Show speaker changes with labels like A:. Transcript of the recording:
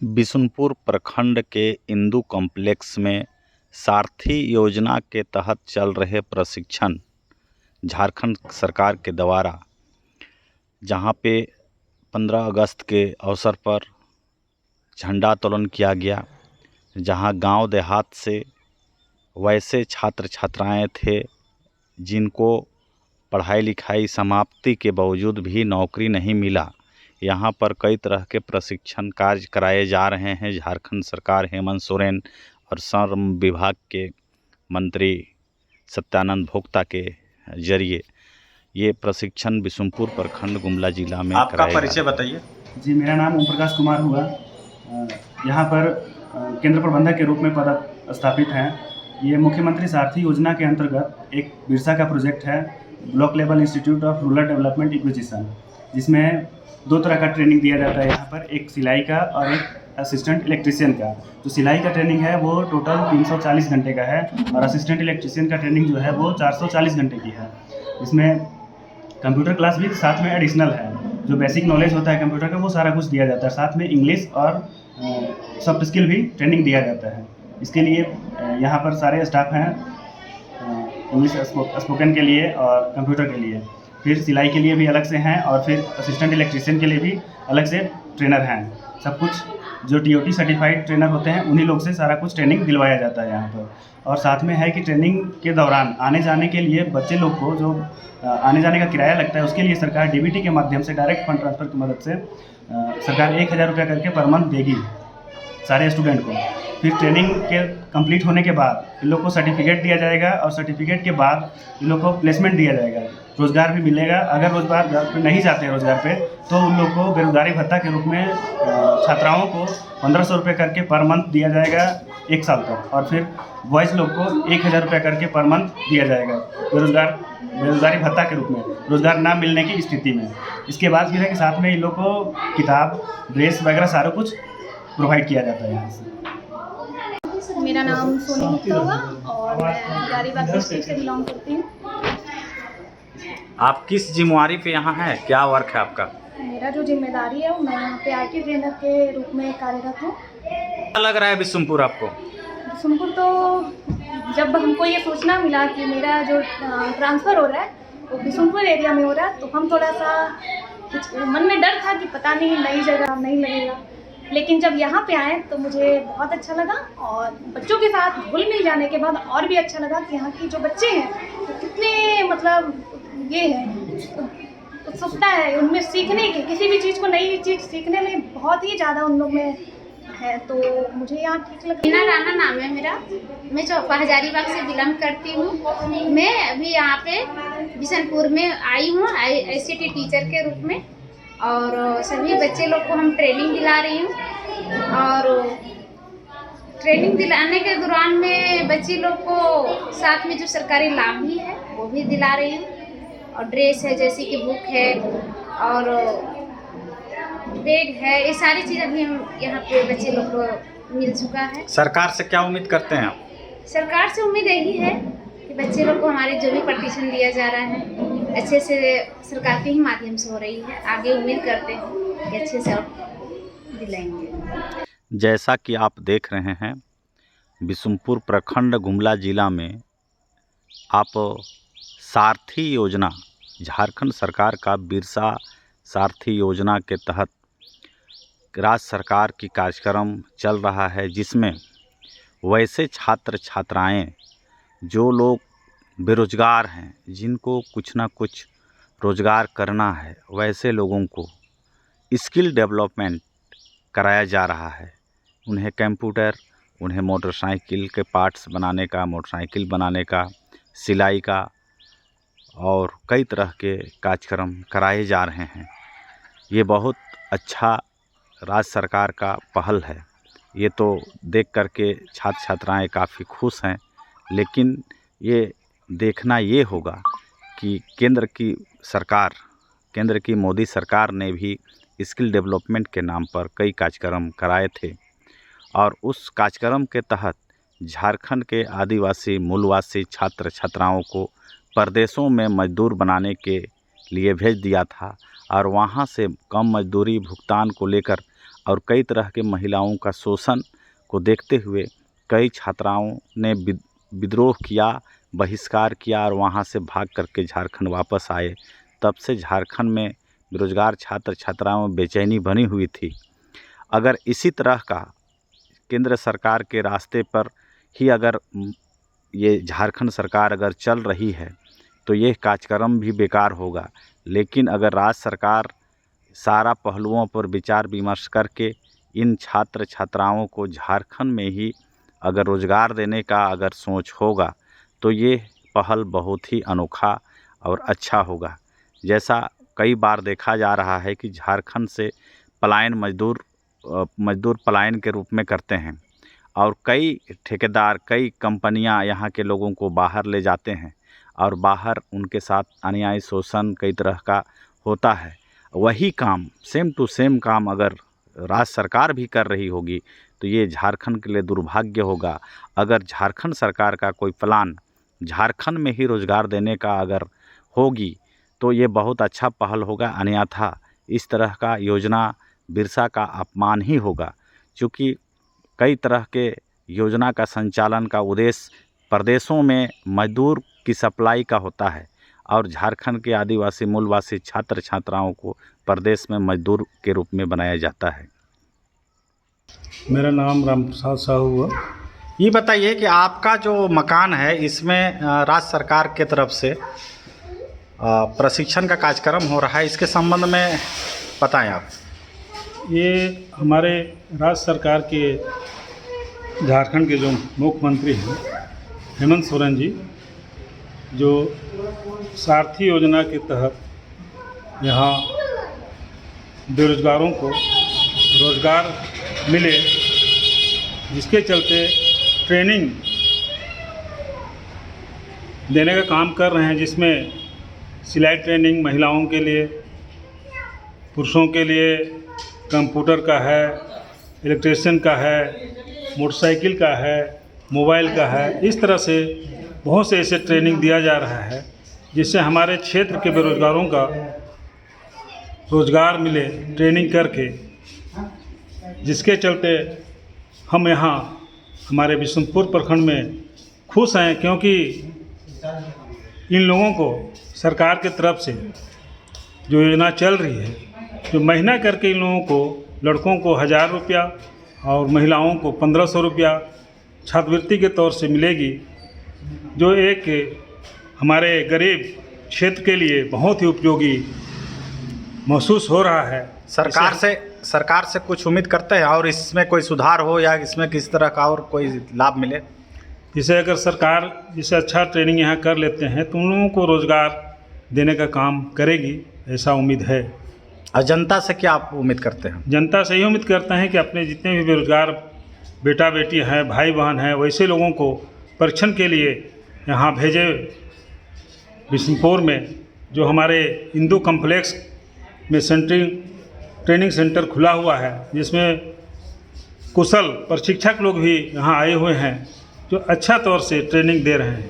A: बिशुनपुर प्रखंड के इंदू कॉम्प्लेक्स में सारथी योजना के तहत चल रहे प्रशिक्षण झारखंड सरकार के द्वारा, जहां पे 15 अगस्त के अवसर पर झंडोत्तोलन किया गया, जहां गांव देहात से वैसे छात्र छात्राएं थे जिनको पढ़ाई लिखाई समाप्ति के बावजूद भी नौकरी नहीं मिला। यहाँ पर कई तरह के प्रशिक्षण कार्य कराए जा रहे हैं। झारखंड सरकार हेमंत सोरेन और श्रम विभाग के मंत्री सत्यानंद भोक्ता के जरिए ये प्रशिक्षण बिशुनपुर प्रखंड गुमला जिला में
B: आपका परिचय बताइए।
C: जी, मेरा नाम ओम प्रकाश कुमार हुआ। यहाँ पर केंद्र प्रबंधक के रूप में पद स्थापित हैं। ये मुख्यमंत्री सारथी योजना के अंतर्गत एक बिरसा का प्रोजेक्ट है, block level institute of rural development acquisition, जिसमें 2 तरह का ट्रेनिंग दिया जाता है। यहाँ पर एक सिलाई का और एक असिस्टेंट इलेक्ट्रीशियन का। जो सिलाई का ट्रेनिंग है वो टोटल 340 घंटे का है और असिस्टेंट इलेक्ट्रीशियन का ट्रेनिंग जो है वो 440 घंटे की है। इसमें कंप्यूटर क्लास भी साथ में एडिशनल है। जो बेसिक नॉलेज होता है कंप्यूटर का वो सारा कुछ दिया जाता है। साथ में इंग्लिश और सॉफ्ट स्किल भी ट्रेनिंग दिया जाता है। इसके लिए यहाँ पर सारे स्टाफ हैं, इंग्लिश स्पोकन के लिए और कंप्यूटर के लिए। फिर सिलाई के लिए भी अलग से हैं और फिर असिस्टेंट इलेक्ट्रीशियन के लिए भी अलग से ट्रेनर हैं। सब कुछ जो TOT सर्टिफाइड ट्रेनर होते हैं उन्हीं लोग से सारा कुछ ट्रेनिंग दिलवाया जाता है यहाँ पर। और साथ में है कि ट्रेनिंग के दौरान आने जाने के लिए बच्चे लोग को जो आने जाने का किराया लगता है उसके लिए सरकार DBT के माध्यम से, डायरेक्ट फंड ट्रांसफ़र की मदद से सरकार 1000 रुपया करके पर मंथ देगी सारे स्टूडेंट को। फिर ट्रेनिंग के कंप्लीट होने के बाद इन लोग को सर्टिफिकेट दिया जाएगा और सर्टिफिकेट के बाद इन लोग को प्लेसमेंट दिया जाएगा, रोज़गार भी मिलेगा। अगर रोज़गार पे नहीं जाते हैं रोज़गार पे तो उन लोग को बेरोजगारी भत्ता के रूप में छात्राओं को 1500 रुपये करके पर मंथ दिया जाएगा 1 साल तक। और फिर बॉयज़ लोग को 1000 रुपये करके पर मंथ दिया जाएगा बेरोजगारी भत्ता के रूप में, रोज़गार ना मिलने की स्थिति में। इसके बाद फिर है कि साथ में इन लोग को किताब, ड्रेस वगैरह सारा कुछ प्रोवाइड किया जाता है यहाँ से।
D: मेरा नाम सोनी गुप्ता हुआ और मैं हजारीबाग डिस्ट्रिक्ट से बिलोंग करती हूँ।
A: आप किस जिम्मेवारी पे यहाँ हैं, क्या वर्क है आपका?
D: मेरा जो जिम्मेदारी है वो मैं यहाँ पे IT ट्रेनर के रूप में कार्यरत हूँ।
A: क्या लग रहा है बिशुनपुर आपको?
D: बिशुनपुर तो जब हमको ये सोचना मिला कि मेरा जो ट्रांसफ़र हो रहा है वो बिशुनपुर एरिया में हो रहा है, तो हम थोड़ा सा मन में डर था कि पता नहीं नई जगह नहीं लगेगा। लेकिन जब यहाँ पे आए तो मुझे बहुत अच्छा लगा और बच्चों के साथ घुल मिल जाने के बाद और भी अच्छा लगा कि यहाँ की जो बच्चे हैं तो कितने मतलब ये है उत्सुकता है उनमें सीखने की, किसी भी चीज़ को नई चीज़ सीखने में बहुत ही ज़्यादा उन लोग में है, तो मुझे यहाँ ठीक लगा।
E: मीना राणा नाम है मेरा, मैं चौपा हजारीबाग से बिलोंग करती हूँ। मैं अभी यहाँ पे बिशनपुर में आई हूँ ICT टीचर के रूप में और सभी बच्चे लोग को हम ट्रेनिंग दिला रही हूँ। और ट्रेनिंग दिलाने के दौरान में बच्चे लोग को साथ में जो सरकारी लाभ भी है वो भी दिला रही हूँ। और ड्रेस है, जैसे कि बुक है और बैग है, ये सारी चीज़ें भी हम यहाँ पे बच्चे लोग को मिल चुका है।
A: सरकार से क्या उम्मीद करते हैं आप?
E: सरकार से उम्मीद यही है कि बच्चे लोग को हमारे जो भी प्रतिष्ठित दिया जा रहा है अच्छे से सरकार के ही माध्यम से हो रही है। आगे उम्मीद करते हैं कि अच्छे से और दिलाएंगे।
A: जैसा कि आप देख रहे हैं, बिशुनपुर प्रखंड गुमला जिला में आप सारथी योजना, झारखंड सरकार का बिरसा सारथी योजना के तहत राज्य सरकार की कार्यक्रम चल रहा है, जिसमें वैसे छात्र छात्राएं जो लोग बेरोज़गार हैं, जिनको कुछ ना कुछ रोज़गार करना है, वैसे लोगों को स्किल डेवलपमेंट कराया जा रहा है। उन्हें कंप्यूटर, उन्हें मोटरसाइकिल के पार्ट्स बनाने का, मोटरसाइकिल बनाने का, सिलाई का और कई तरह के कार्यक्रम कराए जा रहे हैं। ये बहुत अच्छा राज्य सरकार का पहल है। ये तो देख कर के छात्र छात्राएँ काफ़ी खुश हैं, लेकिन ये देखना ये होगा कि केंद्र की मोदी सरकार ने भी स्किल डेवलपमेंट के नाम पर कई कार्यक्रम कराए थे और उस कार्यक्रम के तहत झारखंड के आदिवासी मूलवासी छात्र छात्राओं को प्रदेशों में मजदूर बनाने के लिए भेज दिया था और वहाँ से कम मजदूरी भुगतान को लेकर और कई तरह के महिलाओं का शोषण को देखते हुए कई छात्राओं ने विद्रोह किया, बहिष्कार किया और वहाँ से भाग करके झारखंड वापस आए। तब से झारखंड में बेरोजगार छात्र छात्राओं में बेचैनी बनी हुई थी। अगर इसी तरह का केंद्र सरकार के रास्ते पर ही अगर ये झारखंड सरकार अगर चल रही है तो ये कार्यक्रम भी बेकार होगा। लेकिन अगर राज्य सरकार सारा पहलुओं पर विचार विमर्श करके इन छात्र छात्राओं को झारखंड में ही अगर रोज़गार देने का अगर सोच होगा तो ये पहल बहुत ही अनोखा और अच्छा होगा। जैसा कई बार देखा जा रहा है कि झारखंड से पलायन मजदूर पलायन के रूप में करते हैं और कई ठेकेदार, कई कंपनियां यहाँ के लोगों को बाहर ले जाते हैं और बाहर उनके साथ अन्याय शोषण कई तरह का होता है। वही काम सेम टू सेम काम अगर राज्य सरकार भी कर रही होगी तो ये झारखंड के लिए दुर्भाग्य होगा। अगर झारखंड सरकार का कोई प्लान झारखंड में ही रोज़गार देने का अगर होगी तो ये बहुत अच्छा पहल होगा। अन्यथा इस तरह का योजना बिरसा का अपमान ही होगा, क्योंकि कई तरह के योजना का संचालन का उद्देश्य प्रदेशों में मजदूर की सप्लाई का होता है और झारखंड के आदिवासी मूलवासी छात्र छात्राओं को प्रदेश में मजदूर के रूप में बनाया जाता है।
B: मेरा नाम राम प्रसाद साहू हुआ।
A: ये बताइए कि आपका जो मकान है इसमें राज्य सरकार के तरफ से प्रशिक्षण का कार्यक्रम हो रहा है, इसके संबंध में बताएं आप।
B: ये हमारे राज्य सरकार के झारखंड के जो मुख्यमंत्री हैं हेमंत सोरेन जी, जो सारथी योजना के तहत यहाँ बेरोजगारों को रोज़गार मिले, जिसके चलते ट्रेनिंग देने का काम कर रहे हैं, जिसमें सिलाई ट्रेनिंग महिलाओं के लिए, पुरुषों के लिए कंप्यूटर का है, इलेक्ट्रिशियन का है, मोटरसाइकिल का है, मोबाइल का है। इस तरह से बहुत से ऐसे ट्रेनिंग दिया जा रहा है जिससे हमारे क्षेत्र के बेरोजगारों का रोज़गार मिले ट्रेनिंग करके, जिसके चलते हम यहाँ हमारे बिशुनपुर प्रखंड में खुश हैं, क्योंकि इन लोगों को सरकार की तरफ से जो योजना चल रही है, जो महीना करके इन लोगों को, लड़कों को 1000 रुपया और महिलाओं को 1500 रुपया छात्रवृत्ति के तौर से मिलेगी, जो एक हमारे गरीब क्षेत्र के लिए बहुत ही उपयोगी महसूस हो रहा है।
A: सरकार से कुछ उम्मीद करते हैं और इसमें कोई सुधार हो या इसमें किस तरह का और कोई लाभ मिले?
B: जैसे अगर सरकार जैसे अच्छा ट्रेनिंग यहाँ कर लेते हैं तो उन लोगों को रोज़गार देने का काम करेगी, ऐसा उम्मीद है।
A: और जनता से क्या आप उम्मीद करते हैं?
B: जनता से यही उम्मीद करते हैं कि अपने जितने भी बेरोजगार बेटा बेटी हैं, भाई बहन हैं, वैसे लोगों को परीक्षण के लिए यहाँ भेजे। बिशुनपुर में जो हमारे हिंदू कॉम्प्लेक्स में ट्रेनिंग सेंटर खुला हुआ है, जिसमें कुशल प्रशिक्षक लोग भी यहाँ आए हुए हैं जो अच्छा तौर से ट्रेनिंग दे रहे हैं।